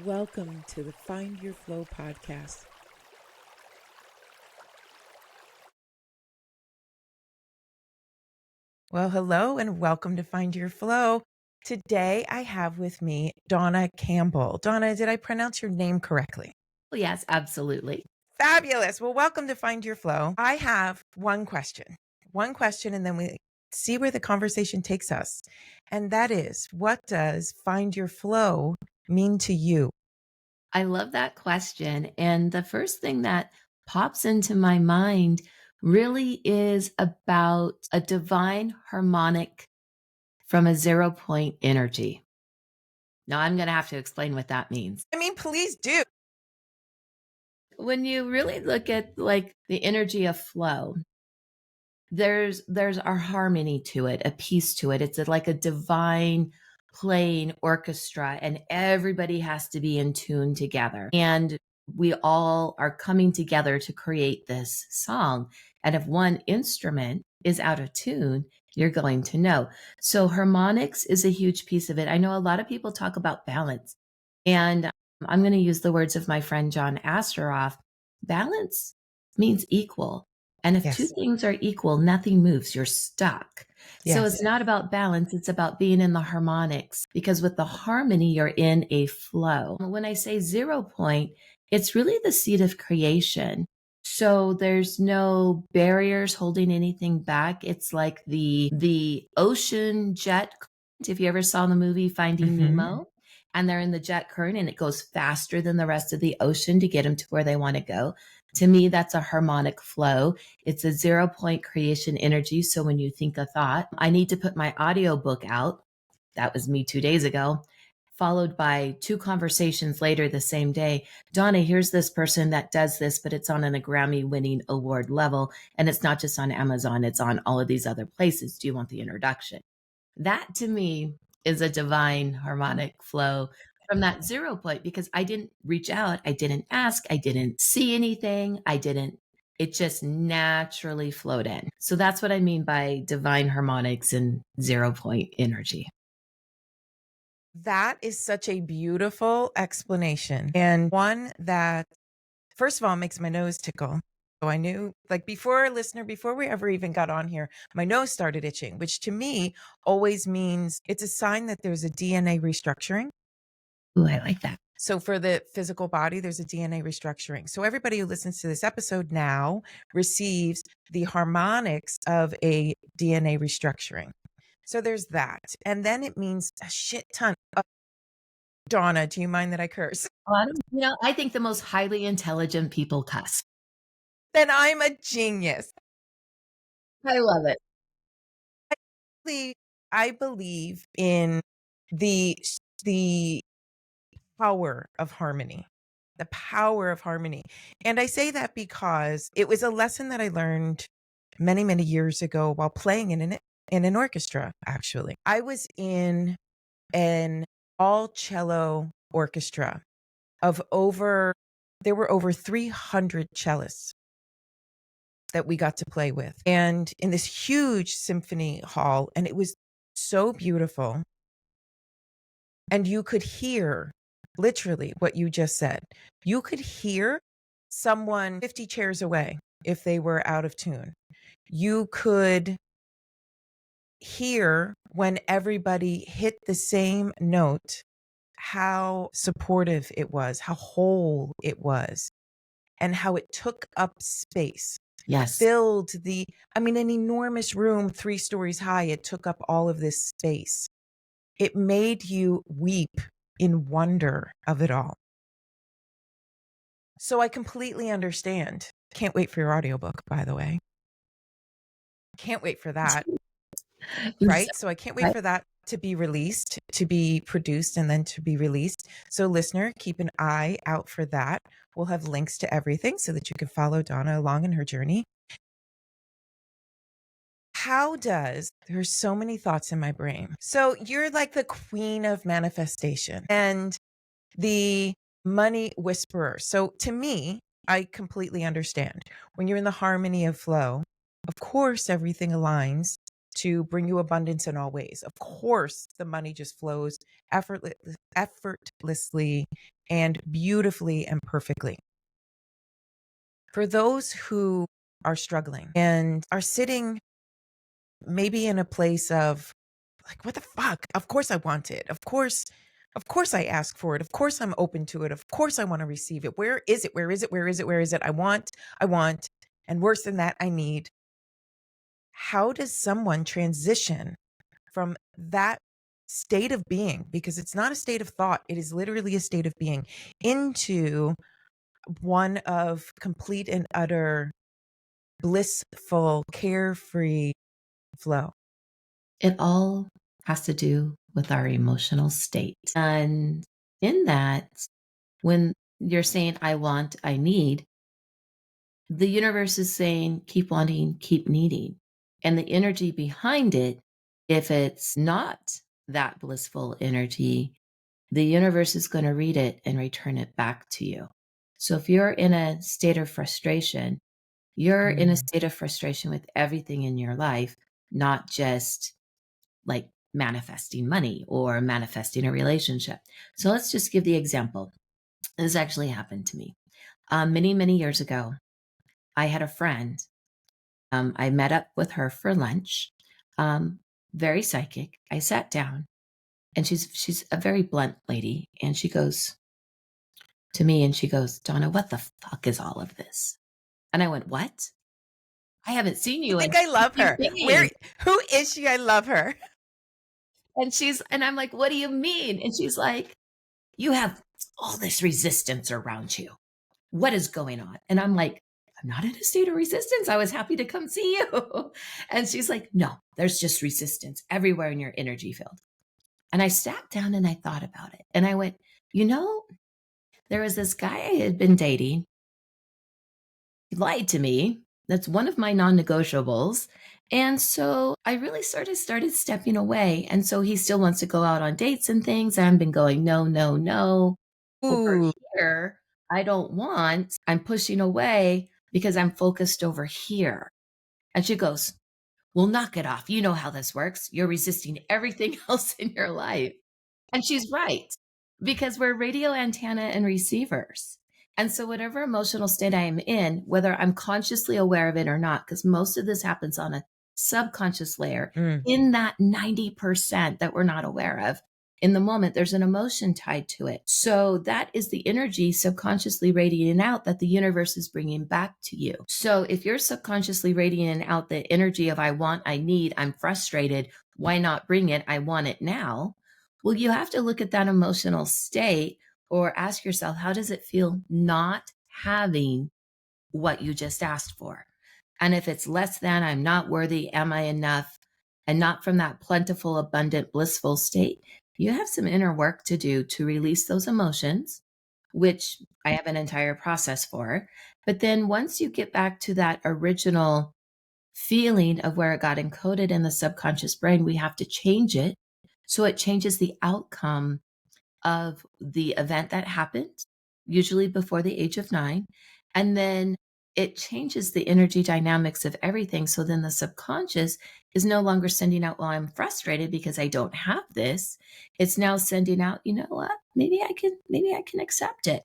Welcome to the Find Your Flow podcast. Well, hello and welcome to Find Your Flow. Today I have with me Dawna Campbell. Dawna, did I pronounce your name correctly? Oh, yes, absolutely. Fabulous. Well, welcome to Find Your Flow. I have one question, and then we see where the conversation takes us. And that is, what does Find Your Flow mean to you? I love that question. And the first thing that pops into my mind really is about a divine harmonic from a 0 point energy. Now, I'm going to have to explain what that means. Please do. When you really look at like the energy of flow, there's our harmony to it, a piece to it. It's like a divine playing orchestra, and everybody has to be in tune together. And we all are coming together to create this song. And if one instrument is out of tune, you're going to know. So harmonics is a huge piece of it. I know a lot of people talk about balance, and I'm going to use the words of my friend John Asteroff. Balance means equal. And if two Yes. things are equal, nothing moves, you're stuck. So Yes. it's not about balance, it's about being in the harmonics, because with the harmony, you're in a flow. When I say 0 point, it's really the seed of creation. So there's no barriers holding anything back. It's like the ocean jet. If you ever saw the movie Finding Nemo, and they're in the jet current and it goes faster than the rest of the ocean to get them to where they want to go. To me, that's a harmonic flow. It's a 0 point creation energy. So when you think a thought, I need to put my audiobook out. That was me 2 days ago, followed by 2 conversations later the same day. Dawna, here's this person that does this, but it's on a Grammy winning award level. And it's not just on Amazon, it's on all of these other places. Do you want the introduction? That to me is a divine harmonic flow from that 0 point, because I didn't reach out. I didn't ask. I didn't see anything. It just naturally flowed in. So that's what I mean by divine harmonics and 0 point energy. That is such a beautiful explanation, and one that, first of all, makes my nose tickle. So I knew, like, before we ever even got on here, my nose started itching, which to me always means it's a sign that there's a DNA restructuring. Ooh, I like that. So for the physical body, there's a DNA restructuring. So everybody who listens to this episode now receives the harmonics of a DNA restructuring. So there's that. And then it means a shit ton. Dawna, do you mind that I curse? I think the most highly intelligent people cuss. Then I'm a genius. I love it. I believe in the power of harmony. The power of harmony. And I say that because it was a lesson that I learned many, many years ago while playing in an orchestra, actually. I was in an all cello orchestra there were over 300 cellists that we got to play with, and in this huge symphony hall, and it was so beautiful. And you could hear literally what you just said. You could hear someone 50 chairs away if they were out of tune. You could hear when everybody hit the same note, how supportive it was, how whole it was, and how it took up space. Yes. Filled an enormous room 3 stories high. It took up all of this space. It made you weep in wonder of it all. So I completely understand. Can't wait for your audiobook, by the way. Can't wait for that. Right? So I can't wait for that to be released, to be produced, and then to be released. So listener, keep an eye out for that. We'll have links to everything so that you can follow Dawna along in her journey. There's so many thoughts in my brain. So you're like the queen of manifestation and the money whisperer. So to me, I completely understand. When you're in the harmony of flow, of course, everything aligns to bring you abundance in all ways. Of course, the money just flows effortlessly and beautifully and perfectly. For those who are struggling and are sitting maybe in a place of like, what the fuck? Of course I want it. Of course I ask for it. Of course I'm open to it. Of course I want to receive it. Where is it? Where is it? Where is it? Where is it? I want, and worse than that, I need. How does someone transition from that state of being, because it's not a state of thought, it is literally a state of being, into one of complete and utter blissful, carefree flow? It all has to do with our emotional state. And in that, when you're saying, I want, I need, the universe is saying, keep wanting, keep needing. And the energy behind it, if it's not that blissful energy, the universe is going to read it and return it back to you. So if you're in a state of frustration, you're in a Mm. state of frustration with everything in your life, not just like manifesting money or manifesting a relationship. So let's just give the example. This actually happened to me. Many, many years ago, I had a friend. I met up with her for lunch. Very psychic. I sat down, and she's a very blunt lady, and she goes to me and she goes, Dawna, what the fuck is all of this? And I went, what? I haven't seen I you in think I love her. days. Who is she? I love her. And I'm like, what do you mean? And she's like, you have all this resistance around you. What is going on? And I'm like, I'm not in a state of resistance. I was happy to come see you. And she's like, no, there's just resistance everywhere in your energy field. And I sat down and I thought about it. And I went, you know, there was this guy I had been dating. He lied to me. That's one of my non-negotiables. And so I really started stepping away. And so he still wants to go out on dates and things. And I've been going, no, no, no. Over Ooh. here, I don't want. I'm pushing away because I'm focused over here. And she goes, well, knock it off. You know how this works. You're resisting everything else in your life. And she's right, because we're radio antenna and receivers. And so, whatever emotional state I am in, whether I'm consciously aware of it or not, because most of this happens on a subconscious layer, Mm. in that 90% that we're not aware of, in the moment, there's an emotion tied to it. So, that is the energy subconsciously radiating out that the universe is bringing back to you. So, if you're subconsciously radiating out the energy of I want, I need, I'm frustrated, why not bring it? I want it now. Well, you have to look at that emotional state or ask yourself, how does it feel not having what you just asked for? And if it's less than, I'm not worthy, am I enough, and not from that plentiful, abundant, blissful state, you have some inner work to do to release those emotions, which I have an entire process for. But then once you get back to that original feeling of where it got encoded in the subconscious brain, we have to change it so it changes the outcome of the event that happened, usually before the age of 9. And then it changes the energy dynamics of everything. So then the subconscious is no longer sending out, well, I'm frustrated because I don't have this. It's now sending out, you know what? Maybe I can accept it.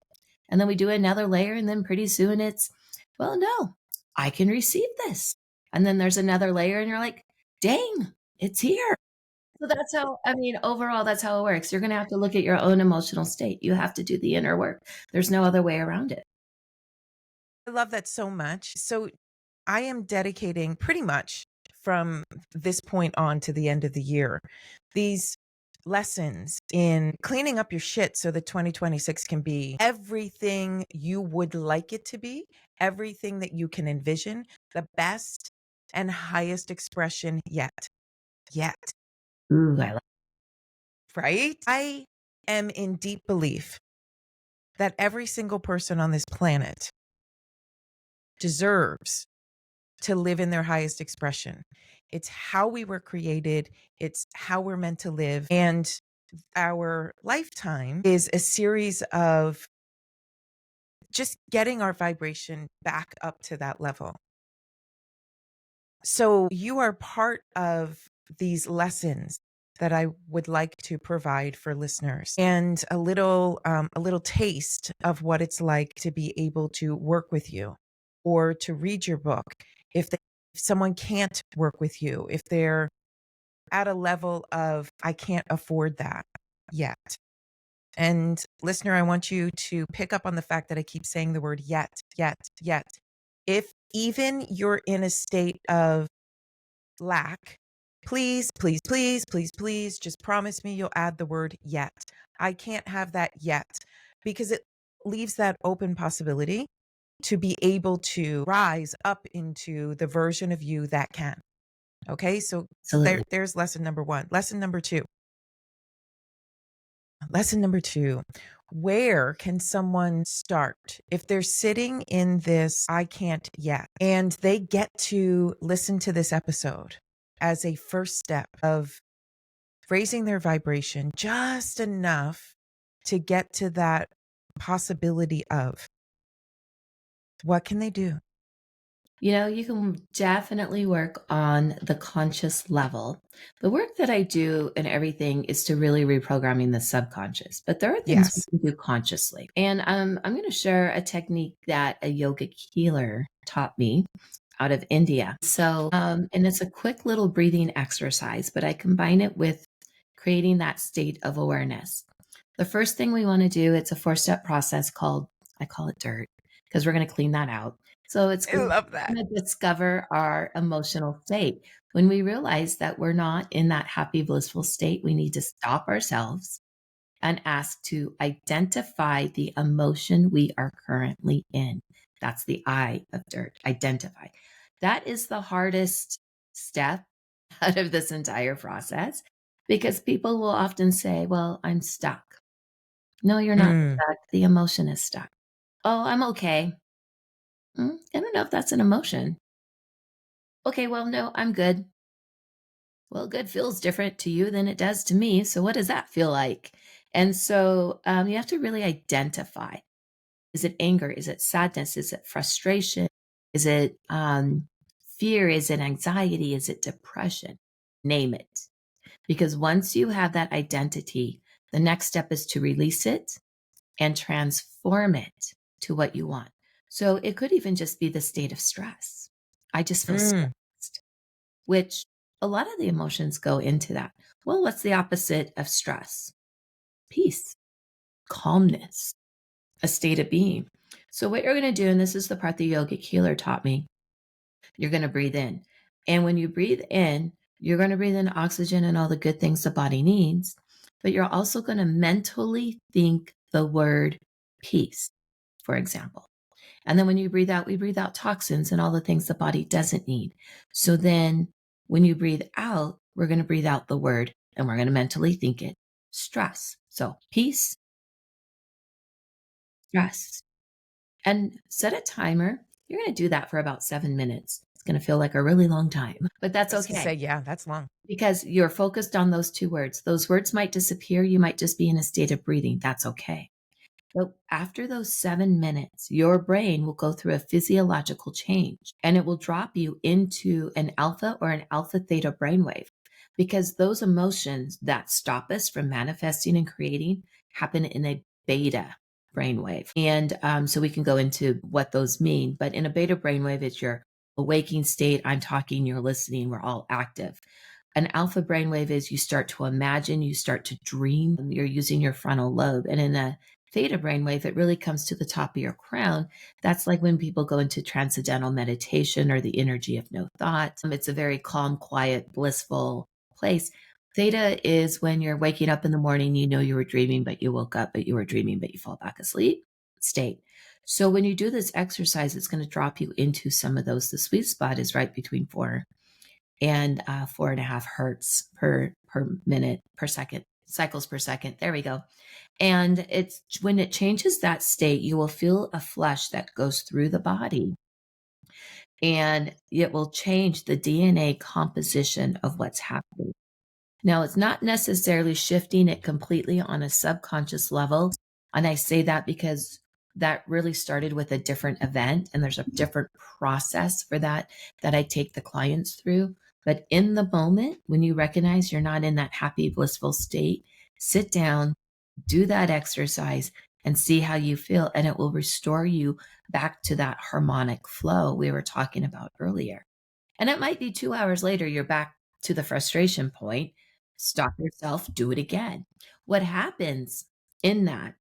And then we do another layer, and then pretty soon it's, well, no, I can receive this. And then there's another layer, and you're like, dang, it's here. So that's how, I mean, overall, that's how it works. You're going to have to look at your own emotional state. You have to do the inner work. There's no other way around it. I love that so much. So I am dedicating pretty much from this point on to the end of the year these lessons in cleaning up your shit so that 2026 can be everything you would like it to be, everything that you can envision, the best and highest expression yet. Yet, Ooh, I love right? I am in deep belief that every single person on this planet deserves to live in their highest expression. It's how we were created, it's how we're meant to live. And our lifetime is a series of just getting our vibration back up to that level. So you are part of these lessons that I would like to provide for listeners, and a little taste of what it's like to be able to work with you or to read your book. If someone can't work with you, if they're at a level of, I can't afford that yet. And listener, I want you to pick up on the fact that I keep saying the word yet, yet, yet. If even you're in a state of lack, please, please, please, please, please, just promise me you'll add the word yet. I can't have that yet, because it leaves that open possibility to be able to rise up into the version of you that can. Okay, so Absolutely. there's lesson number one. Lesson number two. Lesson number two. Where can someone start if they're sitting in this I can't yet, and they get to listen to this episode as a first step of raising their vibration just enough to get to that possibility of, what can they do? You can definitely work on the conscious level. The work that I do and everything is to really reprogramming the subconscious, but there are things we Yes. can do consciously. And I'm going to share a technique that a yogic healer taught me out of India. And it's a quick little breathing exercise, but I combine it with creating that state of awareness. The first thing we want to do, it's a 4-step process called, I call it dirt, because we're going to clean that out. So it's I love that. going to discover our emotional state. When we realize that we're not in that happy, blissful state, we need to stop ourselves and ask to identify the emotion we are currently in. That's the I of dirt, identify. That is the hardest step out of this entire process, because people will often say, well, I'm stuck. No, you're not Mm. stuck. The emotion is stuck. Oh, I'm okay. I don't know if that's an emotion. Okay, well, no, I'm good. Well, good feels different to you than it does to me. So, what does that feel like? And so, you have to really identify, is it anger? Is it sadness? Is it frustration? Is it fear? Is it anxiety? Is it depression? Name it. Because once you have that identity, the next step is to release it and transform it to what you want. So it could even just be the state of stress. I just feel Mm. stressed, which a lot of the emotions go into that. Well, what's the opposite of stress? Peace, calmness, a state of being. So what you're going to do, and this is the part the yogic healer taught me, you're going to breathe in. And when you breathe in, you're going to breathe in oxygen and all the good things the body needs, but you're also going to mentally think the word peace, for example. And then when you breathe out, we breathe out toxins and all the things the body doesn't need. So then when you breathe out, we're going to breathe out the word and we're going to mentally think it, stress. So peace, stress, and set a timer. You're going to do that for about 7 minutes. It's going to feel like a really long time, but that's I was going to say, okay, yeah, that's long. because you're focused on those 2 words. Those words might disappear. You might just be in a state of breathing. That's okay. So after those 7 minutes, your brain will go through a physiological change and it will drop you into an alpha or an alpha theta brainwave, because those emotions that stop us from manifesting and creating happen in a beta brainwave. And so we can go into what those mean. But in a beta brainwave, it's your awaking state. I'm talking, you're listening, we're all active. An alpha brainwave is you start to imagine, you start to dream, you're using your frontal lobe. And in a theta brainwave, it really comes to the top of your crown. That's like when people go into transcendental meditation or the energy of no thought. It's a very calm, quiet, blissful place. Theta is when you're waking up in the morning, you know you were dreaming, but you woke up, but you were dreaming, but you fall back asleep state. So when you do this exercise, it's going to drop you into some of those. The sweet spot is right between 4 and 4.5 hertz per minute per second, cycles per second. There we go. And it's when it changes that state, you will feel a flush that goes through the body, and it will change the DNA composition of what's happening. Now, it's not necessarily shifting it completely on a subconscious level. And I say that because that really started with a different event, and there's a different process for that I take the clients through. But in the moment, when you recognize you're not in that happy, blissful state, sit down, do that exercise, and see how you feel. And it will restore you back to that harmonic flow we were talking about earlier. And it might be 2 hours later, you're back to the frustration point. Stop yourself, do it again. What happens in that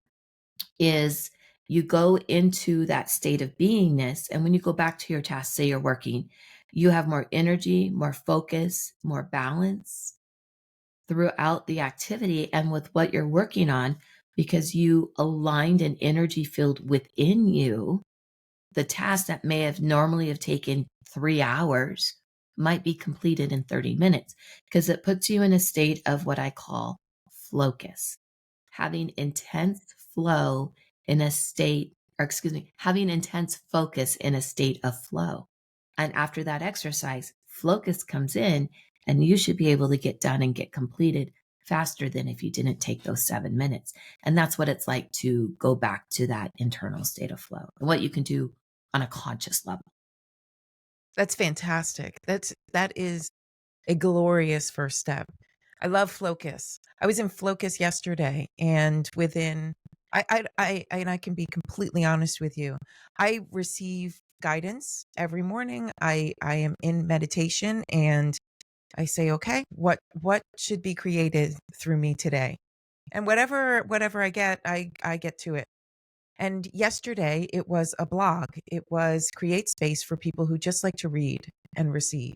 is you go into that state of beingness. And when you go back to your task, say you're working, you have more energy, more focus, more balance throughout the activity and with what you're working on because you aligned an energy field within you. The task that may have normally have taken 3 hours might be completed in 30 minutes because it puts you in a state of what I call flocus, having intense flow in a state, or excuse me, having intense focus in a state of flow. And after that exercise, flocus comes in and you should be able to get done and get completed faster than if you didn't take those 7 minutes. And that's what it's like to go back to that internal state of flow and what you can do on a conscious level. That's fantastic. That is a glorious first step. I love Flocus. I was in Flocus yesterday, and within I can be completely honest with you. I receive guidance every morning. I am in meditation, and I say, okay, what should be created through me today? And whatever I get, I get to it. And yesterday it was a blog. It was create space for people who just like to read and receive.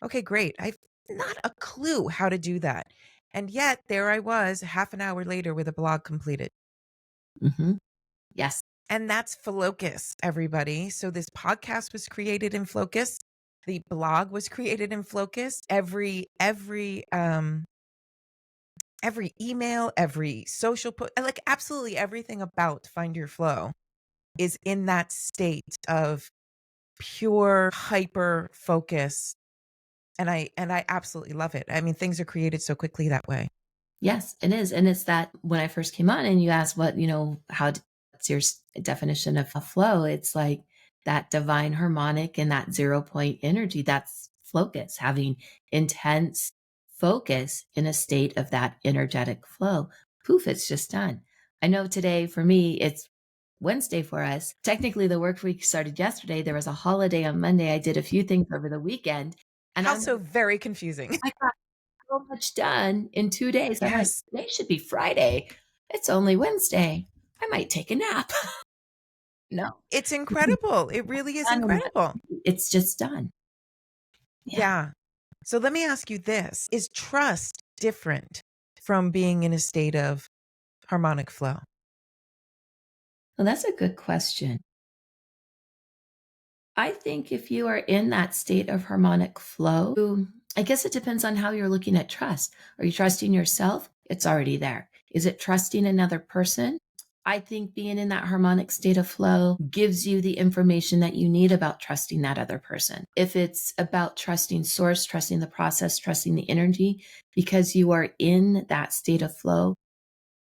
Okay, great. I've not a clue how to do that. And yet there I was half an hour later with a blog completed. Mm-hmm. Yes. And that's Flocus, everybody. So this podcast was created in Flocus. The blog was created in Flocus. Every email, every social like absolutely everything about Find Your Flow is in that state of pure hyper focus. And I absolutely love it. I mean, things are created so quickly that way. Yes, it is. And it's that when I first came on and you asked what, what's your definition of a flow? It's like that divine harmonic and that 0 point energy. That's focus, having intense focus in a state of that energetic flow. Poof, it's just done. I know today for me, it's Wednesday for us. Technically, the work week started yesterday. There was a holiday on Monday. I did a few things over the weekend. And I'm Also very confusing. I got so much done in 2 days. I'm like, Yes. today should be Friday. It's only Wednesday. I might take a nap. No, It's incredible. It really is done in incredible. it's just done. Yeah. Yeah. So let me ask you this. Is trust different from being in a state of harmonic flow? Well, that's a good question. I think if you are in that state of harmonic flow, I guess it depends on how you're looking at trust. Are you trusting yourself? It's already there. Is it trusting another person? I think being in that harmonic state of flow gives you the information that you need about trusting that other person. If it's about trusting source, trusting the process, trusting the energy, because you are in that state of flow,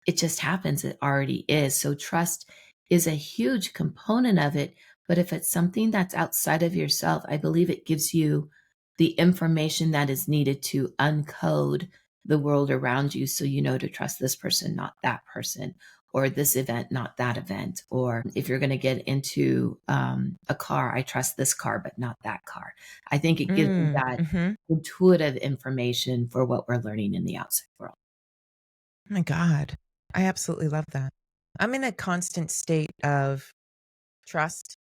it just happens. It already is. So trust is a huge component of it. But if it's something that's outside of yourself, I believe it gives you the information that is needed to uncode the world around you so you know to trust this person, not that person, or this event, not that event. Or if you're going to get into a car, I trust this car, but not that car. I think it gives you that Mm-hmm. intuitive information for what we're learning in the outside world. Oh my God. I absolutely love that. I'm in a constant state of trust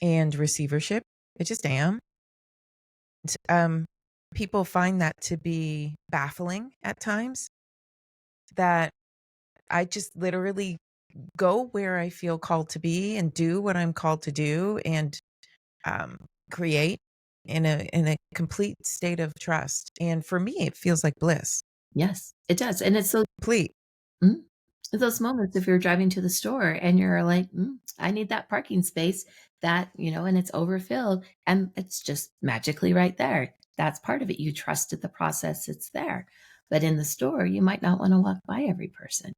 and receivership. I just am. Um, People find that to be baffling at times, that I just literally go where I feel called to be and do what I'm called to do and create in a complete state of trust. And for me, it feels like bliss. Yes, it does. And it's so Complete. mm, those moments if you're driving to the store and you're like, I need that parking space that, and it's overfilled and it's just magically right there. That's part of it. You trusted the process, it's there. But in the store, you might not want to walk by every person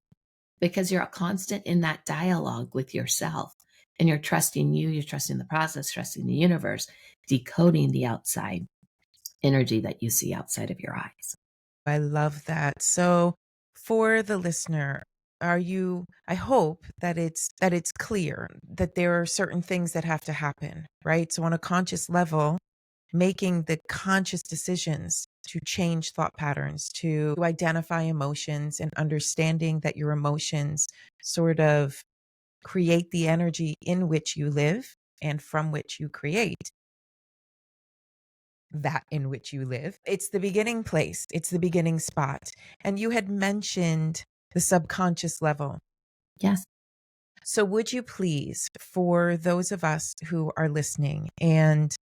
because you're constant in that dialogue with yourself and you're trusting you, you're trusting the process, trusting the universe, decoding the outside. energy that you see outside of your eyes. I love that. So for the listener, I hope that it's clear that there are certain things that have to happen, right? So on a conscious level, making the conscious decisions to change thought patterns, to identify emotions and understanding that your emotions sort of create the energy in which you live and from which you create that in which you live. It's the beginning place, it's the beginning spot. And you had mentioned the subconscious level. Yes. So, would you please, for those of us who are listening and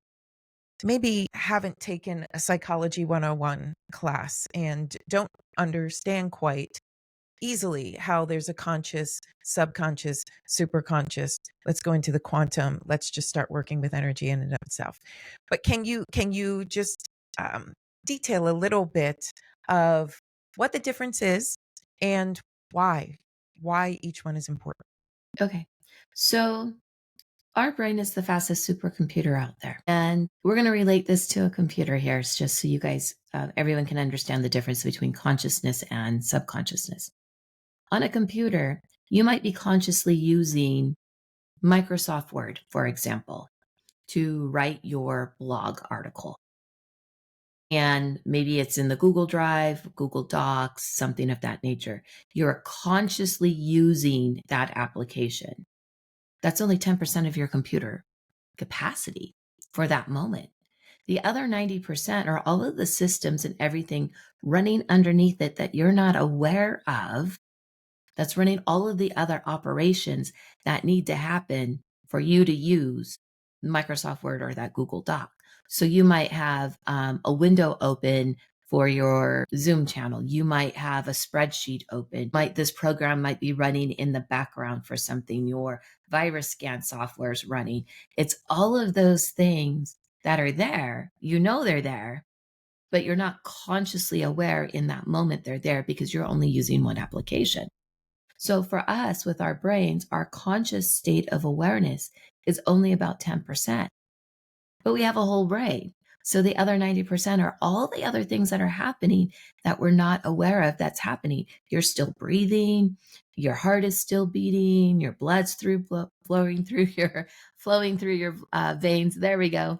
maybe haven't taken a Psychology 101 class and don't understand quite easily how there's a conscious, subconscious, superconscious. Let's go into the quantum. Let's just start working with energy in and of itself. But can you just detail a little bit of what the difference is and why each one is important? Okay. So our brain is the fastest supercomputer out there. And we're going to relate this to a computer here. It's just so you guys, everyone can understand the difference between consciousness and subconsciousness. On a computer, you might be consciously using Microsoft Word, for example, to write your blog article. And maybe it's in the Google Drive, Google Docs, something of that nature. You're consciously using that application. That's only 10% of your computer capacity for that moment. The other 90% are all of the systems and everything running underneath it that you're not aware of, that's running all of the other operations that need to happen for you to use Microsoft Word or that Google Doc. So you might have a window open for your Zoom channel. You might have a spreadsheet open. This program might be running in the background for something. Your virus scan software is running. It's all of those things that are there. You know they're there, but you're not consciously aware in that moment they're there because you're only using one application. So for us with our brains, our conscious state of awareness is only about 10%, but we have a whole brain. So the other 90% are all the other things that are happening that we're not aware of that's happening. You're still breathing, your heart is still beating, your blood's flowing through your veins. There we go.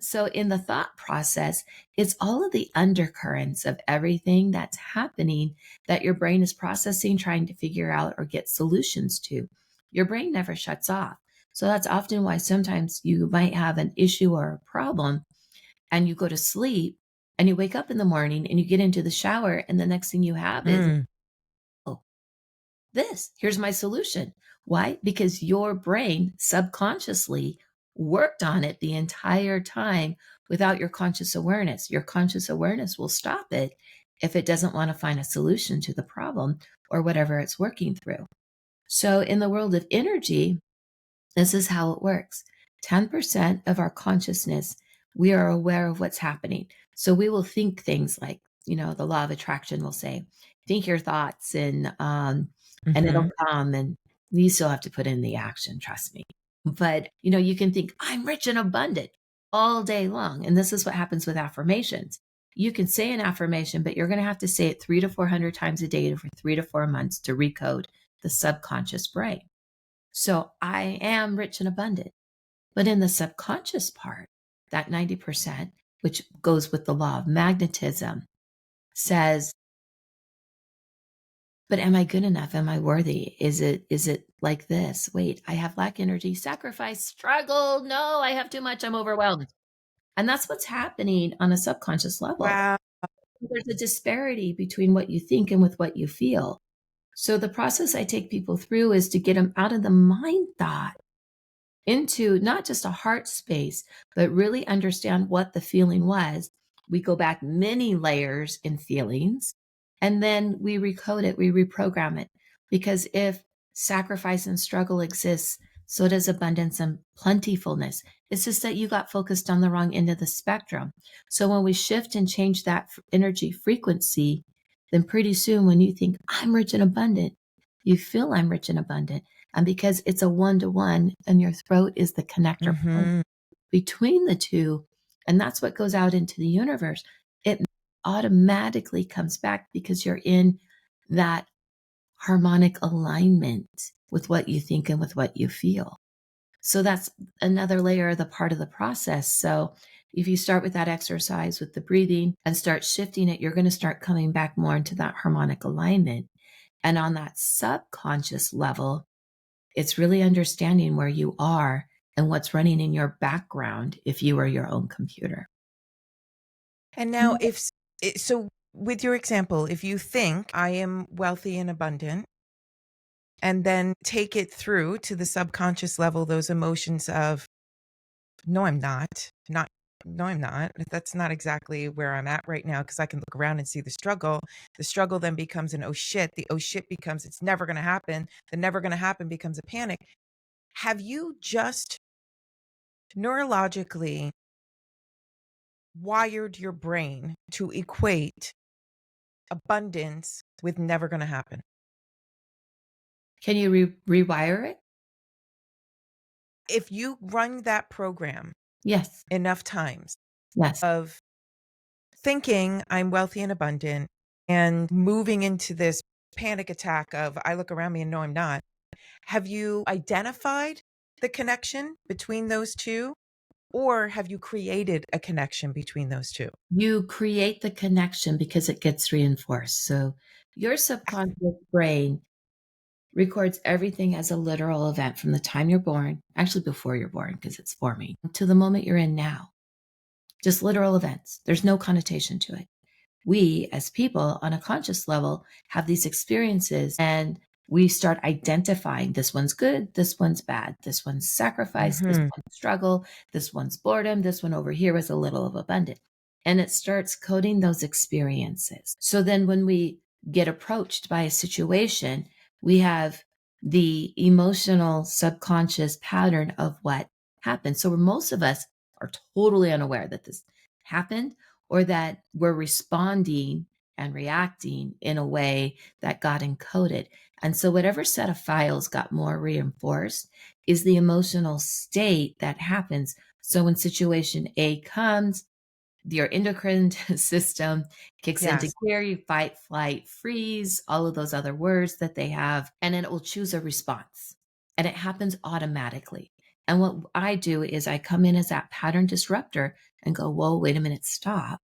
So in the thought process, it's all of the undercurrents of everything that's happening that your brain is processing, trying to figure out or get solutions to. Your brain never shuts off. So that's often why sometimes you might have an issue or a problem and you go to sleep and you wake up in the morning and you get into the shower and the next thing you have is, Mm, oh, here's my solution. Why? Because your brain subconsciously worked on it the entire time without your conscious awareness. Your conscious awareness will stop it if it doesn't want to find a solution to the problem or whatever it's working through. So in the world of energy, this is how it works. 10% of our consciousness, we are aware of what's happening. So we will think things like, the law of attraction will say, think your thoughts and it'll hmm come, and you still have to put in the action, trust me. But, you can think, I'm rich and abundant all day long. And this is what happens with affirmations. You can say an affirmation, but you're going to have to say it 300 to 400 times a day for 3 to 4 months to recode the subconscious brain. So I am rich and abundant. But in the subconscious part, that 90%, which goes with the law of magnetism, says, but am I good enough? Am I worthy? Is it like this? Wait, I have lack energy, sacrifice, struggle. No, I have too much. I'm overwhelmed. And that's what's happening on a subconscious level. Wow. There's a disparity between what you think and with what you feel. So the process I take people through is to get them out of the mind thought into not just a heart space, but really understand what the feeling was. We go back many layers in feelings, and then we recode it, we reprogram it. Because if sacrifice and struggle exists, so does abundance and plentifulness. It's just that you got focused on the wrong end of the spectrum. So when we shift and change that energy frequency, then pretty soon when you think, I'm rich and abundant, you feel I'm rich and abundant. And because it's a one-to-one and your throat is the connector point hmm between the two, And that's what goes out into the universe. It automatically comes back because you're in that harmonic alignment with what you think and with what you feel. So that's another layer of the part of the process. So if you start with that exercise with the breathing and start shifting it, you're going to start coming back more into that harmonic alignment. And on that subconscious level, it's really understanding where you are and what's running in your background if you are your own computer. And now, so with your example, if you think I am wealthy and abundant, and then take it through to the subconscious level, those emotions of, no, I'm not, no, I'm not. That's not exactly where I'm at right now, because I can look around and see the struggle. The struggle then becomes an oh shit. The oh shit becomes it's never going to happen. The never going to happen becomes a panic. Have you just neurologically wired your brain to equate abundance with never going to happen? Can you rewire it? If you run that program Yes. enough times Yes. of thinking I'm wealthy and abundant and moving into this panic attack of I look around me and no, I'm not. Have you identified the connection between those two, or have you created a connection between those two? You create the connection because it gets reinforced. So your subconscious brain records everything as a literal event from the time you're born, actually before you're born, because it's forming, to the moment you're in now. Just literal events. There's no connotation to it. We, as people on a conscious level, have these experiences and we start identifying this one's good, this one's bad, this one's sacrifice, this Mm-hmm. one's struggle, this one's boredom, this one over here is a little of abundance. And it starts coding those experiences. So then when we get approached by a situation, we have the emotional subconscious pattern of what happened. So most of us are totally unaware that this happened or that we're responding and reacting in a way that got encoded. And so whatever set of files got more reinforced is the emotional state that happens. So when situation A comes, your endocrine system kicks into Yes. gear, you fight, flight, freeze, all of those other words that they have, and then it will choose a response. And it happens automatically. And what I do is I come in as that pattern disruptor and go, whoa, wait a minute, stop.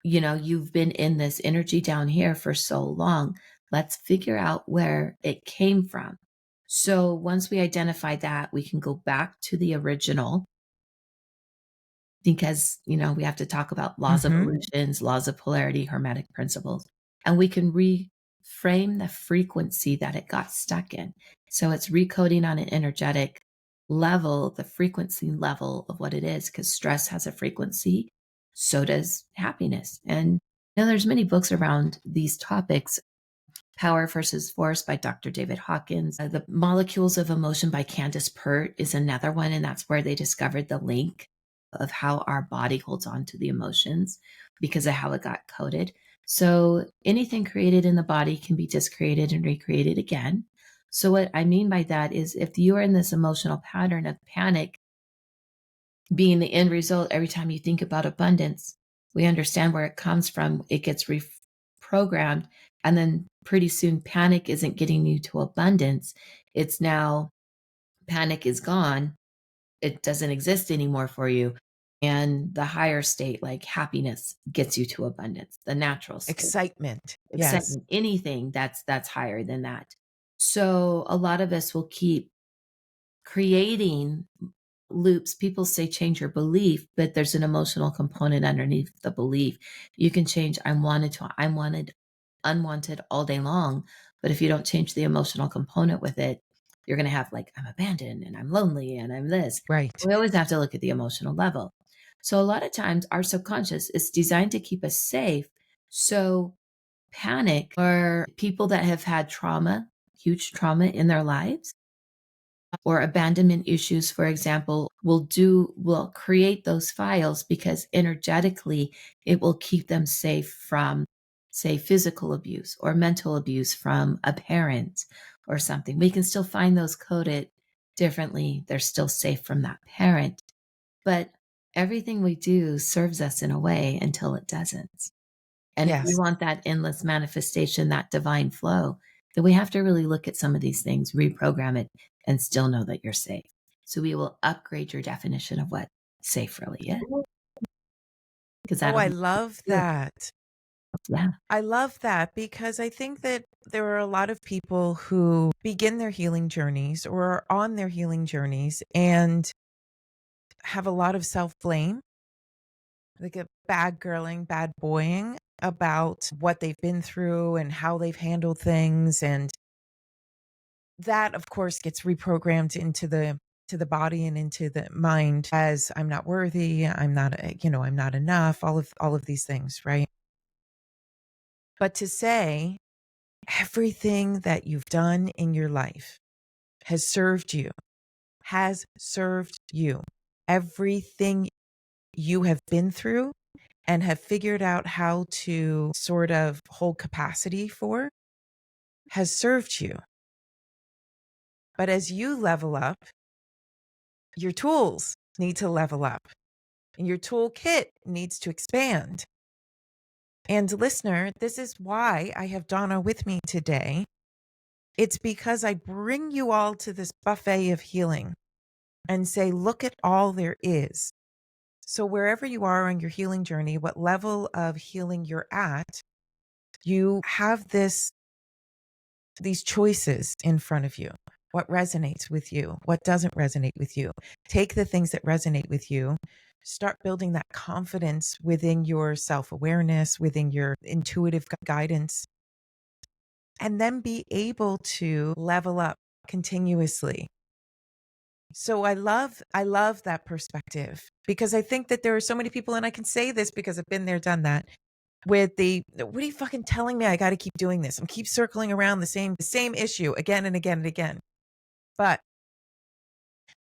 You know, you've been in this energy down here for so long. Let's figure out where it came from. So once we identify that, we can go back to the original because, you know, we have to talk about laws of Mm-hmm. illusions, laws of polarity, hermetic principles, and we can reframe the frequency that it got stuck in. So it's recoding on an energetic level, the frequency level of what it is, because stress has a frequency, so does happiness. And you know, there's many books around these topics. Power versus Force by Dr. David Hawkins. The Molecules of Emotion by Candace Pert is another one, and that's where they discovered the link of how our body holds on to the emotions because of how it got coded. So anything created in the body can be discreated and recreated again. So what I mean by that is if you are in this emotional pattern of panic being the end result every time you think about abundance, we understand where it comes from. It gets reprogrammed. And then pretty soon, panic isn't getting you to abundance. It's now panic is gone. It doesn't exist anymore for you. And the higher state, like happiness, gets you to abundance, the natural state, Excitement. Yes. excitement, anything that's higher than that. So a lot of us will keep creating loops. People say change your belief, but there's an emotional component underneath the belief. You can change I'm wanted to I'm wanted, unwanted all day long, but if you don't change the emotional component with it, you're going to have like I'm abandoned and I'm lonely and I'm this. Right. We always have to look at the emotional level. So a lot of times our subconscious is designed to keep us safe. So panic or people that have had trauma, huge trauma in their lives, or abandonment issues, for example, will create those files because energetically it will keep them safe from, say, physical abuse or mental abuse from a parent or something. We can still find those coded differently. They're still safe from that parent. But everything we do serves us in a way until it doesn't. And if we Yes. want that endless manifestation, that divine flow, then we have to really look at some of these things, reprogram it, and still know that you're safe. So we will upgrade your definition of what safe really is, because Oh, that'll I be love good. that. Yeah. I love that because I think that there are a lot of people who begin their healing journeys or are on their healing journeys and have a lot of self blame. They get bad girling, bad boying about what they've been through and how they've handled things. And that, of course, gets reprogrammed into the body and into the mind as I'm not worthy, I'm not, I'm not enough, all of these things, right? But to say everything that you've done in your life has served you, has served you. Everything you have been through and have figured out how to sort of hold capacity for has served you. But as you level up, your tools need to level up and your toolkit needs to expand. And listener, this is why I have Dawna with me today. It's because I bring you all to this buffet of healing and say, look at all there is. So wherever you are on your healing journey, what level of healing you're at, you have these choices in front of you. What resonates with you? What doesn't resonate with you? Take the things that resonate with you. Start building that confidence within your self-awareness, within your intuitive guidance, and then be able to level up continuously. So I love that perspective because I think that there are so many people, and I can say this because I've been there, done that, with what are you fucking telling me? I got to keep doing this. I'm keep circling around the same issue again and again and again. But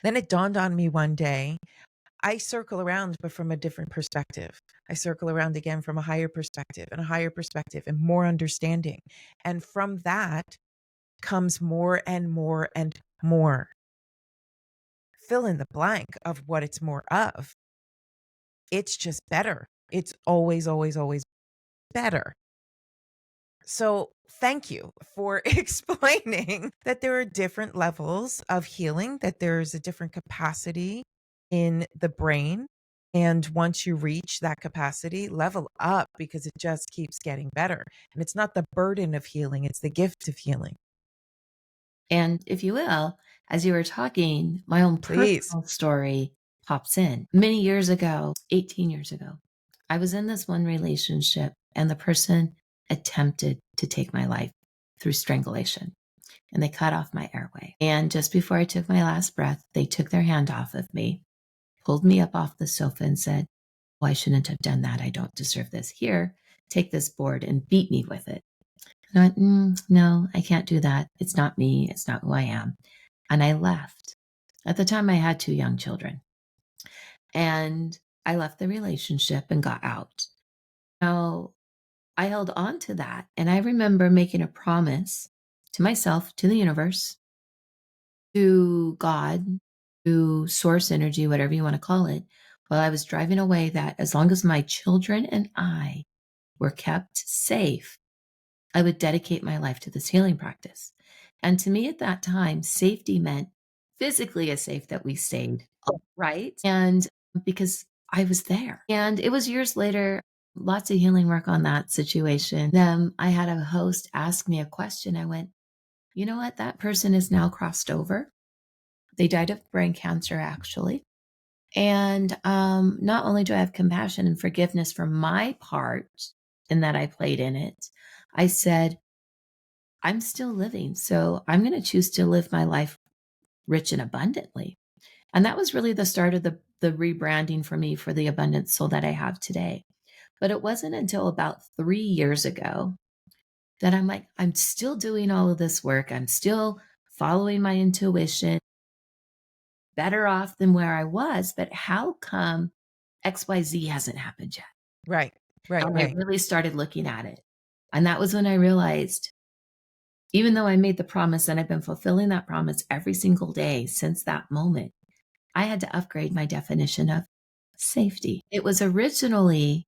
then it dawned on me one day, I circle around, but from a different perspective. I circle around again from a higher perspective and a higher perspective and more understanding. And from that comes more and more and more. Fill in the blank of what it's more of. It's just better. It's always, always, always better. So, thank you for explaining that there are different levels of healing, that there's a different capacity in the brain. And once you reach that capacity, level up because it just keeps getting better. And it's not the burden of healing, it's the gift of healing. And if you will, as you were talking, my own Please. personal story pops in. Many years ago, 18 years ago, I was in this one relationship and the person attempted to take my life through strangulation and they cut off my airway. And just before I took my last breath, they took their hand off of me, pulled me up off the sofa and said, "Well, I shouldn't have done that. I don't deserve this. Here, take this board," and beat me with it. And I went, "No, I can't do that. It's not me. It's not who I am." And I left. At the time, I had 2 young children. And I left the relationship and got out. Now, I held on to that. And I remember making a promise to myself, to the universe, to God, to source energy, whatever you want to call it, while I was driving away, that as long as my children and I were kept safe, I would dedicate my life to this healing practice. And to me at that time, safety meant physically a safe that we stayed, right? And because I was there. And it was years later, lots of healing work on that situation. Then I had a host ask me a question. I went, "You know what? That person is now crossed over. They died of brain cancer, actually. And not only do I have compassion and forgiveness for my part and that I played in it, I said, I'm still living. So I'm going to choose to live my life rich and abundantly." And that was really the start of the rebranding for me for the abundant soul that I have today. But it wasn't until about 3 years ago that I'm like, I'm still doing all of this work. I'm still following my intuition, better off than where I was. But how come XYZ hasn't happened yet? Right, right, And I right. really started looking at it. And that was when I realized, even though I made the promise and I've been fulfilling that promise every single day since that moment, I had to upgrade my definition of safety. It was originally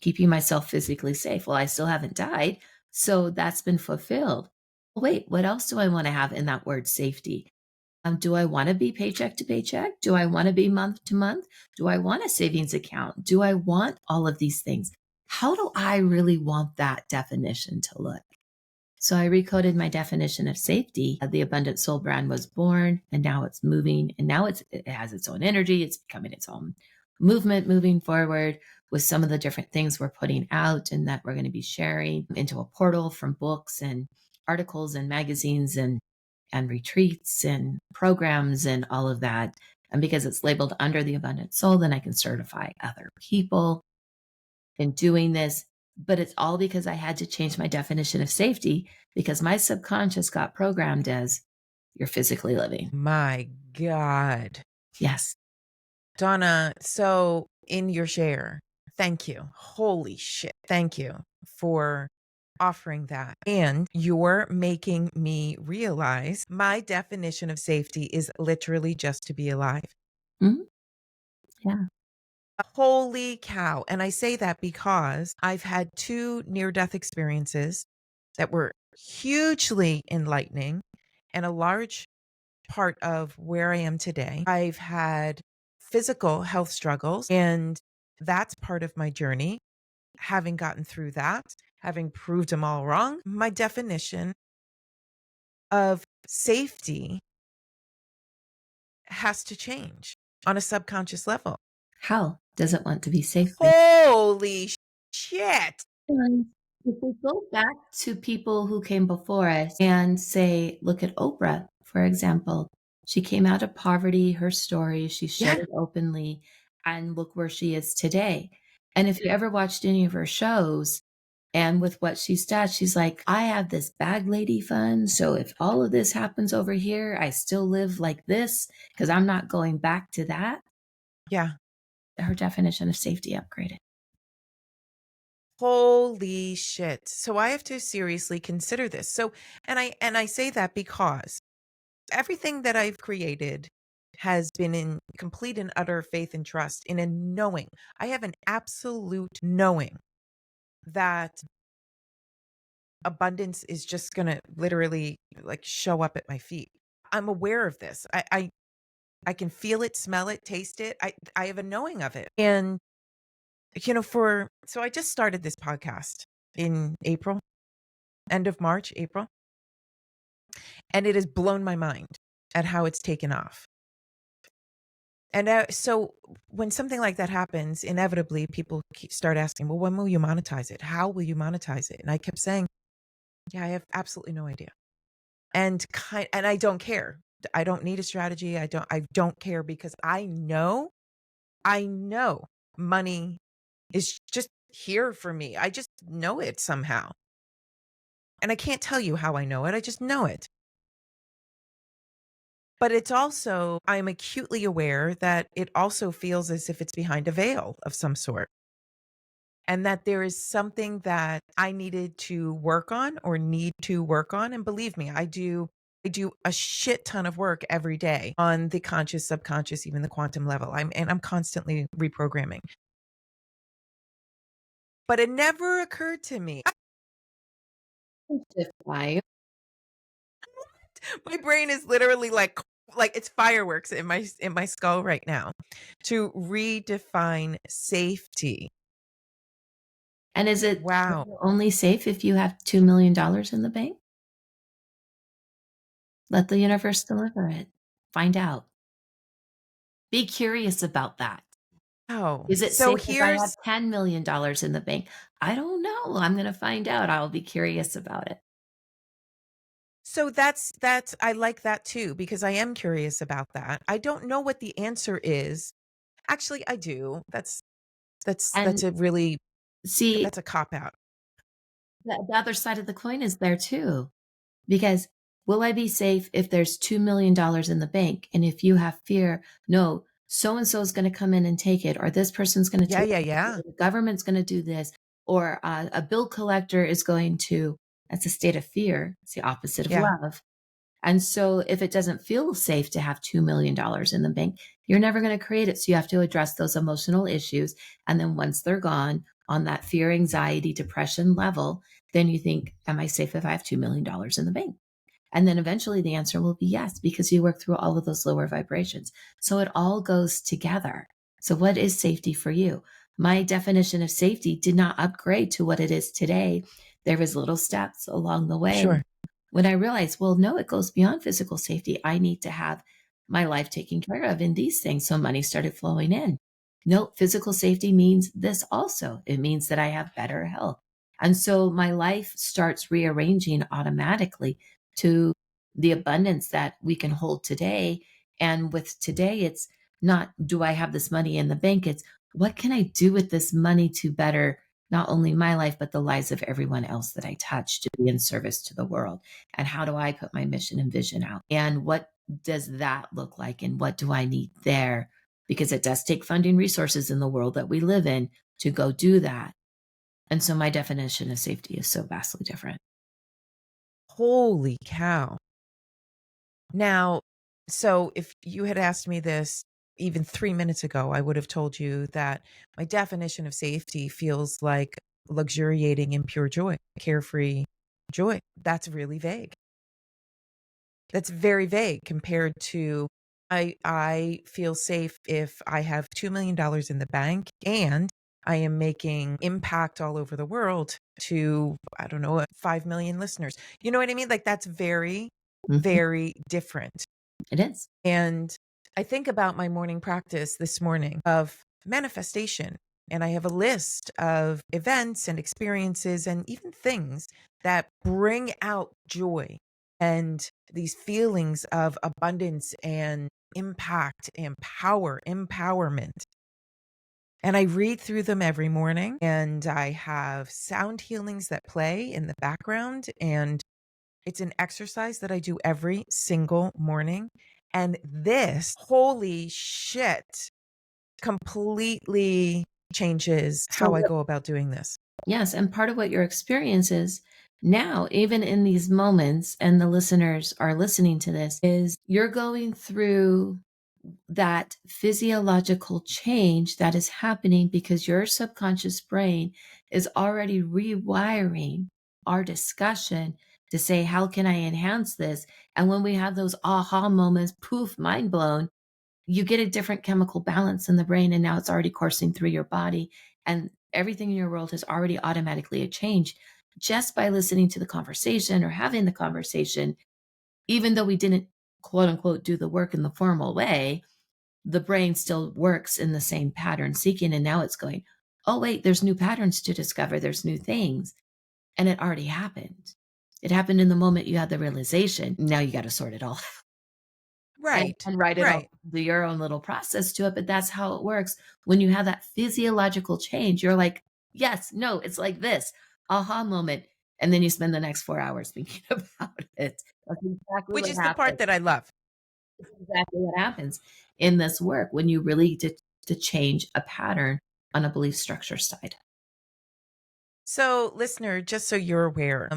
keeping myself physically safe. Well, I still haven't died, so that's been fulfilled. Wait, what else do I want to have in that word safety? Do I want to be paycheck to paycheck? Do I want to be month to month? Do I want a savings account? Do I want all of these things? How do I really want that definition to look? So I recoded my definition of safety. The Abundant Soul brand was born, and now it's moving, and now it has its own energy. It's becoming its own movement moving forward with some of the different things we're putting out and that we're going to be sharing into a portal from books and articles and magazines and retreats and programs and all of that. And because it's labeled under the Abundant Soul, then I can certify other people in doing this. But it's all because I had to change my definition of safety because my subconscious got programmed as you're physically living. My God. Yes. Dawna, so in your share, thank you. Holy shit. Thank you for offering that. And you're making me realize my definition of safety is literally just to be alive. Mhm. Yeah. Holy cow. And I say that because I've had 2 near-death experiences that were hugely enlightening and a large part of where I am today. I've had physical health struggles, and that's part of my journey. Having gotten through that, having proved them all wrong, my definition of safety has to change on a subconscious level. How does it want to be safe? Holy shit. And if we go back to people who came before us and say, look at Oprah, for example, she came out of poverty, her story, she shared Yeah. it openly, and look where she is today. And if you ever watched any of her shows, and with what she's done, she's like, I have this bag lady fund. So if all of this happens over here, I still live like this because I'm not going back to that. Yeah. Her definition of safety upgraded. Holy shit. So I have to seriously consider this. So and I say that because everything that I've created has been in complete and utter faith and trust in a knowing. I have an absolute knowing that abundance is just going to literally like show up at my feet. I'm aware of this. I can feel it, smell it, taste it. I have a knowing of it. And so I just started this podcast in April, end of March, April, and it has blown my mind at how it's taken off. And so when something like that happens, inevitably people start asking, well, when will you monetize it? How will you monetize it? And I kept saying, yeah, I have absolutely no idea. And I don't care. I don't need a strategy. I don't care because I know money is just here for me. I just know it somehow. And I can't tell you how I know it. I just know it. But it's also, I'm acutely aware that it also feels as if it's behind a veil of some sort. And that there is something that I needed to work on or need to work on. And believe me, I do a shit ton of work every day on the conscious, subconscious, even the quantum level. I'm constantly reprogramming. But it never occurred to me. Why? My brain is literally like it's fireworks in my skull right now to redefine safety. And is it Wow. only safe if you have $2 million in the bank? Let the universe deliver it. Find out. Be curious about that. Oh, Is it so safe if I have here's $10 million in the bank? I don't know. I'm going to find out. I'll be curious about it. so that's I like that too because I am curious about that. I don't know what the answer is. Actually, I do. And a really see, that's a cop out. the other side of the coin is there too. Because will I be safe if there's $2 million in the bank? And if you have fear, no, so and so is going to come in and take it, or this person's going to Yeah, take yeah, it, yeah. or the government's going to do this, or a bill collector is going to, that's a state of fear. It's the opposite of Yeah. love. And so if it doesn't feel safe to have $2 million in the bank, you're never going to create it. So you have to address those emotional issues. And then once they're gone on that fear, anxiety, depression level, then you think, am I safe if I have $2 million in the bank? And then eventually the answer will be yes, because you work through all of those lower vibrations. So it all goes together. So what is safety for you? My definition of safety did not upgrade to what it is today. There was little steps along the way. Sure. When I realized, well, no, it goes beyond physical safety. I need to have my life taken care of in these things. So money started flowing in. No, physical safety means this also. It means that I have better health. And so my life starts rearranging automatically to the abundance that we can hold today. And with today, it's not, do I have this money in the bank? It's, what can I do with this money to better not only my life, but the lives of everyone else that I touch, to be in service to the world? And how do I put my mission and vision out? And what does that look like? And what do I need there? Because it does take funding resources in the world that we live in to go do that. And so my definition of safety is so vastly different. Holy cow. Now, so if you had asked me this even 3 minutes ago, I would have told you that my definition of safety feels like luxuriating in pure joy, carefree joy. That's really vague. That's very vague compared to I feel safe if I have $2 million in the bank and I am making impact all over the world to, I don't know, 5 million listeners. You know what I mean? Like that's very, Mhm. very different. It is. And I think about my morning practice this morning of manifestation. And I have a list of events and experiences and even things that bring out joy and these feelings of abundance and impact and empowerment. And I read through them every morning, and I have sound healings that play in the background. And it's an exercise that I do every single morning. And this, holy shit, completely changes how I So go about doing this. yes, and part of what your experience is now, even in these moments, and the listeners are listening to this, is you're going through that physiological change that is happening because your subconscious brain is already rewiring our discussion to say, how can I enhance this? And when we have those aha moments, poof, mind blown, you get a different chemical balance in the brain, and now it's already coursing through your body, and everything in your world has already automatically changed just by listening to the conversation or having the conversation. Even though we didn't, quote unquote, do the work in the formal way, the brain still works in the same pattern seeking, and now it's going, oh wait, there's new patterns to discover, there's new things. And it already happened. It happened in the moment you had the realization. Now you got to sort it all Right, and write it all, right. do your own little process to it. But that's how it works. When you have that physiological change, you're like, yes, no, it's like this aha moment. And then you spend the next 4 hours thinking about it. That's exactly Which what is the part happens. that I love. It's exactly what happens in this work when you really get to change a pattern on a belief structure side. So, listener, just so you're aware,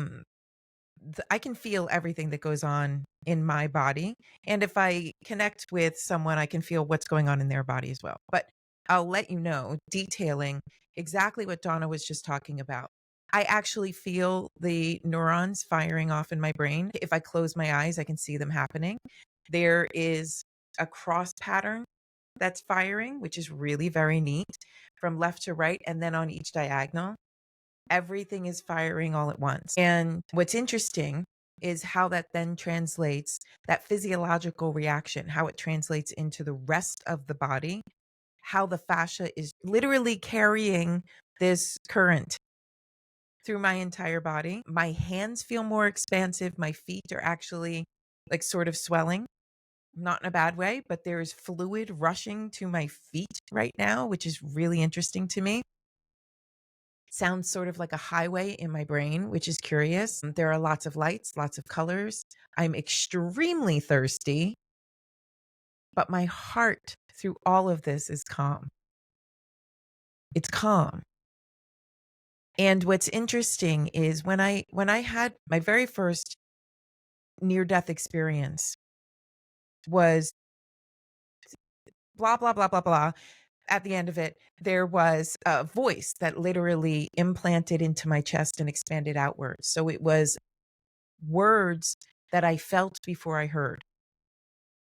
I can feel everything that goes on in my body. And if I connect with someone, I can feel what's going on in their body as well. But I'll let you know, detailing exactly what Dawna was just talking about. I actually feel the neurons firing off in my brain. If I close my eyes, I can see them happening. There is a cross pattern that's firing, which is really very neat from left to right. And then on each diagonal, everything is firing all at once. And what's interesting is how that then translates, that physiological reaction, how it translates into the rest of the body, how the fascia is literally carrying this current through my entire body. My hands feel more expansive. My feet are actually like sort of swelling, not in a bad way, but there is fluid rushing to my feet right now, which is really interesting to me. Sounds sort of like a highway in my brain, which is curious. There are lots of lights, lots of colors. I'm extremely thirsty, but my heart through all of this is calm. It's calm. And what's interesting is when I had my very first near-death experience was blah, blah, blah, blah, blah. At the end of it, there was a voice that literally implanted into my chest and expanded outwards. So it was words that I felt before I heard.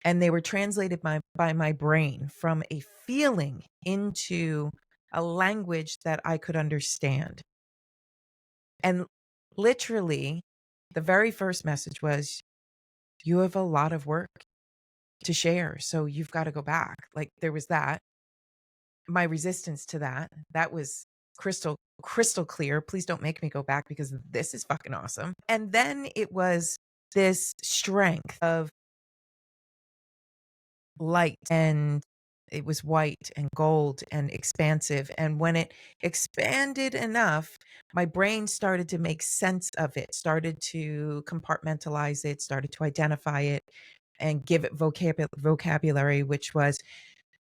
And they were translated by my brain from a feeling into a language that I could understand. And literally, the very first message was, you have a lot of work to share. So you've got to go back. Like there was that. My resistance to that was crystal clear. Please don't make me go back because this is fucking awesome. And then it was this strength of light, and it was white and gold and expansive. And when it expanded enough, my brain started to make sense of it, started to compartmentalize it, started to identify it and give it vocabulary, which was,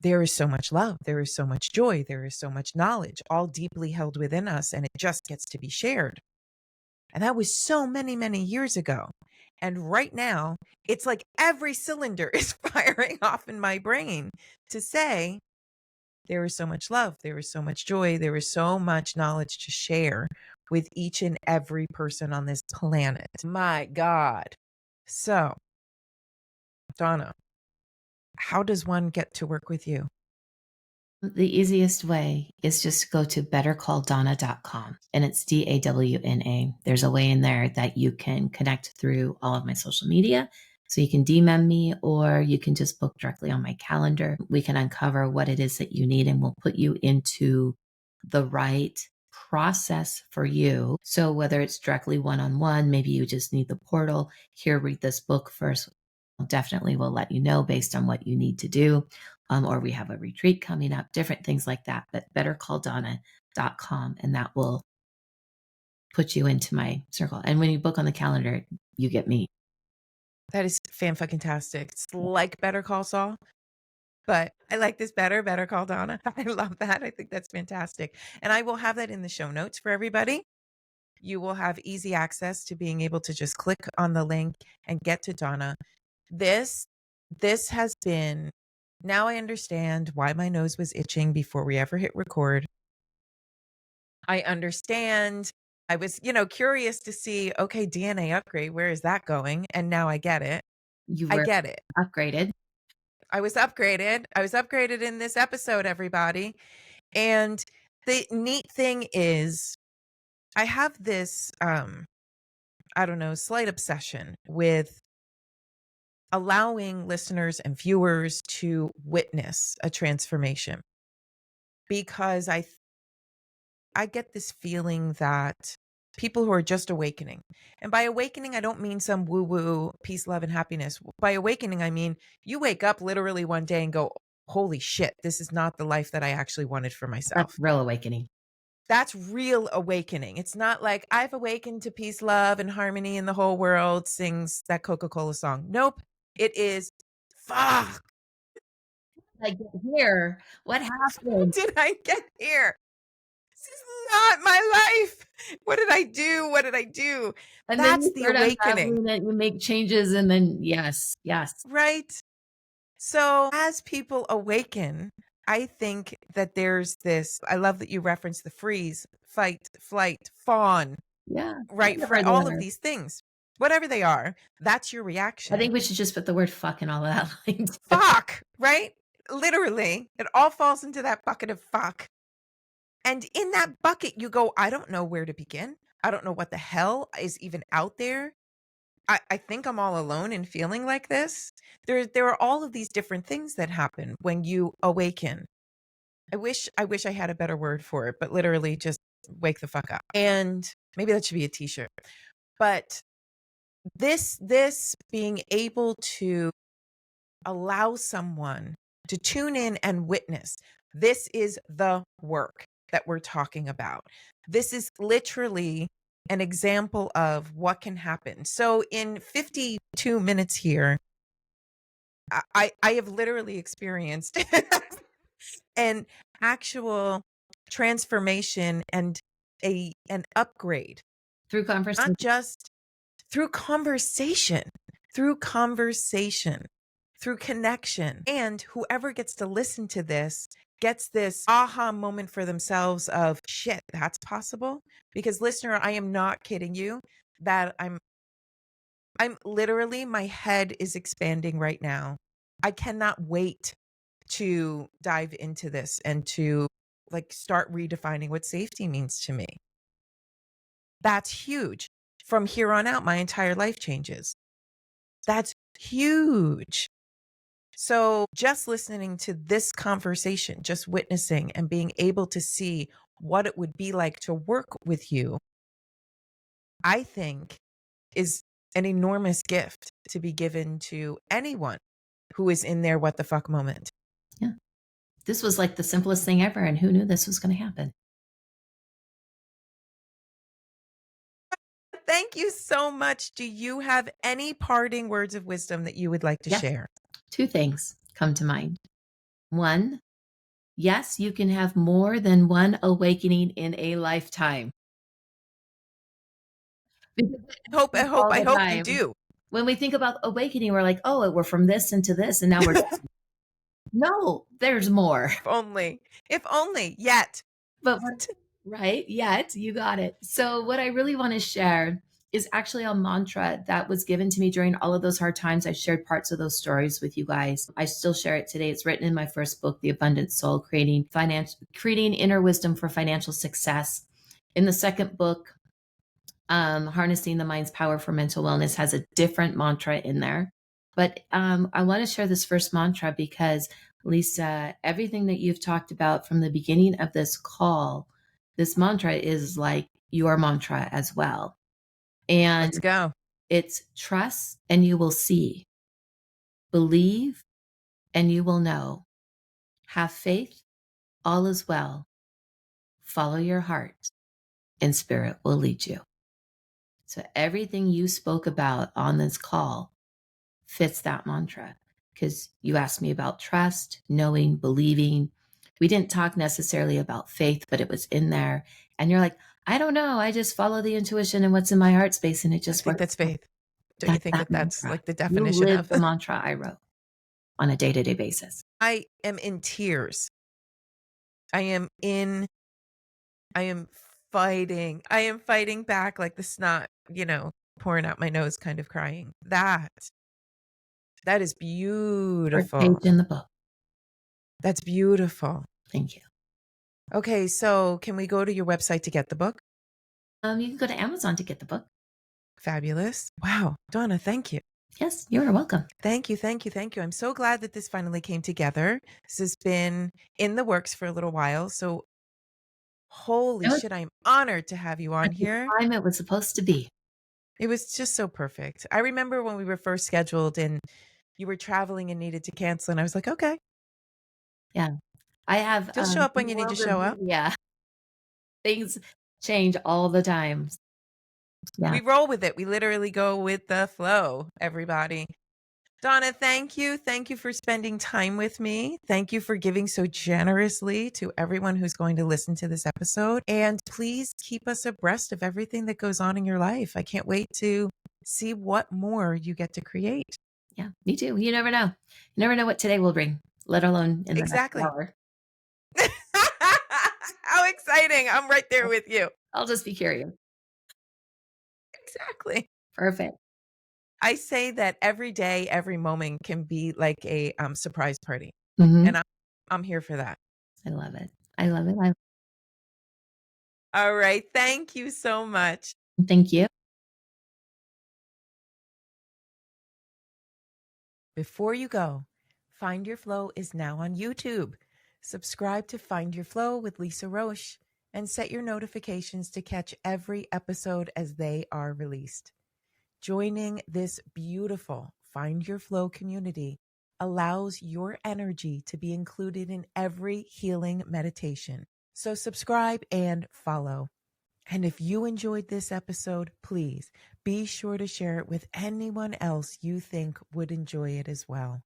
there is so much love, there is so much joy, there is so much knowledge, all deeply held within us, and it just gets to be shared. And that was so many, many years ago. And right now, it's like every cylinder is firing off in my brain to say, there is so much love, there is so much joy, there is so much knowledge to share with each and every person on this planet. My God. So, Dawna, how does one get to work with you? The easiest way is just to go to bettercalldawna.com, and it's DAWNA. There's a way in there that you can connect through all of my social media. So you can DM me, or you can just book directly on my calendar. We can uncover what it is that you need, and we'll put you into the right process for you. So whether it's directly one-on-one, maybe you just need the portal. Here, read this book first. Definitely will let you know based on what you need to do. Or we have a retreat coming up, different things like that. But bettercalldawna.com, and that will put you into my circle. And when you book on the calendar, you get me. That is fan-fucking-tastic. It's like Better Call Saul, but I like this better, Better Call Dawna. I love that. I think that's fantastic. And I will have that in the show notes for everybody. You will have easy access to being able to just click on the link and get to Dawna. This has been, now I understand why my nose was itching before we ever hit record. I understand. I was, curious to see, okay, DNA upgrade, where is that going? And now I get it. You I were get it. upgraded. I was upgraded. I was upgraded in this episode, everybody. And the neat thing is, I have this, I don't know, slight obsession with allowing listeners and viewers to witness a transformation, because I get this feeling that people who are just awakening, and by awakening, I don't mean some woo woo peace, love, and happiness. By awakening, I mean you wake up literally one day and go, holy shit, this is not the life that I actually wanted for myself. That's real awakening. That's real awakening. It's not like I've awakened to peace, love, and harmony in the whole world, sings that Coca-Cola song. Nope. It is, fuck. I get here. What happened? Did I get here? This is not my life. What did I do? What did I do? And then That's you the start awakening, unraveling it, you make changes, and then yes. right? So as people awaken, I think that there's this, I love that you referenced the freeze, fight, flight, fawn, Yeah. right? Whatever they All of are. these things, whatever they are, that's your I reaction. think we should just put the word fuck in all of that line. Fuck, right? Literally, it all falls into that bucket of fuck. And in that bucket, you go, I don't know where to begin. I don't know what the hell is even out there. I think I'm all alone in feeling like this. There are all of these different things that happen when you awaken. I wish I had a better word for it, but literally just wake the fuck up. And maybe that should be a t-shirt. But this being able to allow someone to tune in and witness, this is the work that we're talking about. This is literally an example of what can happen. So in 52 minutes here, I have literally experienced an actual transformation and an upgrade, Through conversation. not just through conversation. through conversation, through connection. And whoever gets to listen to this gets this aha moment for themselves of shit, that's possible. Because listener, I am not kidding you that I'm literally, my head is expanding right now. I cannot wait to dive into this and to like start redefining what safety means to me. That's huge. From here on out, my entire life changes. That's huge. So just listening to this conversation, just witnessing and being able to see what it would be like to work with you, I think is an enormous gift to be given to anyone who is in their what the fuck moment. Yeah. This was like the simplest thing ever, and who knew this was going to happen? Thank you so much. Do you have any parting words of wisdom that you would like to Yes. share? 2 things come to mind. 1, yes, you can have more than one awakening in a lifetime. Because I all the hope you time, do. when we think about awakening, we're like, "Oh, we're from this into this, and now we're" No, there's more. If only yet. But right? Yet, you got it. So what I really want to share is actually a mantra that was given to me during all of those hard times. I shared parts of those stories with you guys. I still share it today. It's written in my first book, The Abundant Soul, creating inner wisdom for financial success. In the second book, Harnessing the Mind's Power for Mental Wellness, has a different mantra in there. But I want to share this first mantra because, Lisa, everything that you've talked about from the beginning of this call, this mantra is like your mantra as well. And Let's go. it's trust and you will see, believe and you will know, have faith, all is well, follow your heart, and spirit will lead you. So everything you spoke about on this call fits that mantra, because you asked me about trust, knowing, believing. We didn't talk necessarily about faith, but it was in there. And you're like, I don't know. I just follow the intuition and what's in my heart space, and it I just think works. that's faith. Don't you That's think that that that's mantra. like the You definition live of the mantra I wrote on a day-to-day basis. I am in tears. I am fighting. I am fighting back like the snot, pouring out my nose, kind of crying. That is First beautiful. page in the book. That's beautiful. Thank you. Okay, so can we go to your website to get the book? You can go to Amazon to get the book. Fabulous. Wow. Dawna, thank you. Yes, you're welcome. Thank you. I'm so glad that this finally came together. This has been in the works for a little while. So holy shit, I'm honored to have you on here. Time it was supposed to be. It was just so perfect. I remember when we were first scheduled and you were traveling and needed to cancel, and I was like, okay. Yeah. I have Just show up when you need to show up. Yeah. Things change all the time. Yeah. We roll with it. We literally go with the flow, everybody. Dawna, thank you. Thank you for spending time with me. Thank you for giving so generously to everyone who's going to listen to this episode. And please keep us abreast of everything that goes on in your life. I can't wait to see what more you get to create. Yeah, me too. You never know. You never know what today will bring, let alone in the next hour. How exciting. I'm right there with you. I'll just be curious. Exactly. Perfect. I say that every day, every moment can be like a surprise party. Mm-hmm. And I'm here for that. I love it. I love it. All right. Thank you so much. Thank you. Before you go, Find Your Flow is now on YouTube. Subscribe to Find Your Flow with Lisa Roche and set your notifications to catch every episode as they are released. Joining this beautiful Find Your Flow community allows your energy to be included in every healing meditation. So subscribe and follow. And if you enjoyed this episode, please be sure to share it with anyone else you think would enjoy it as well.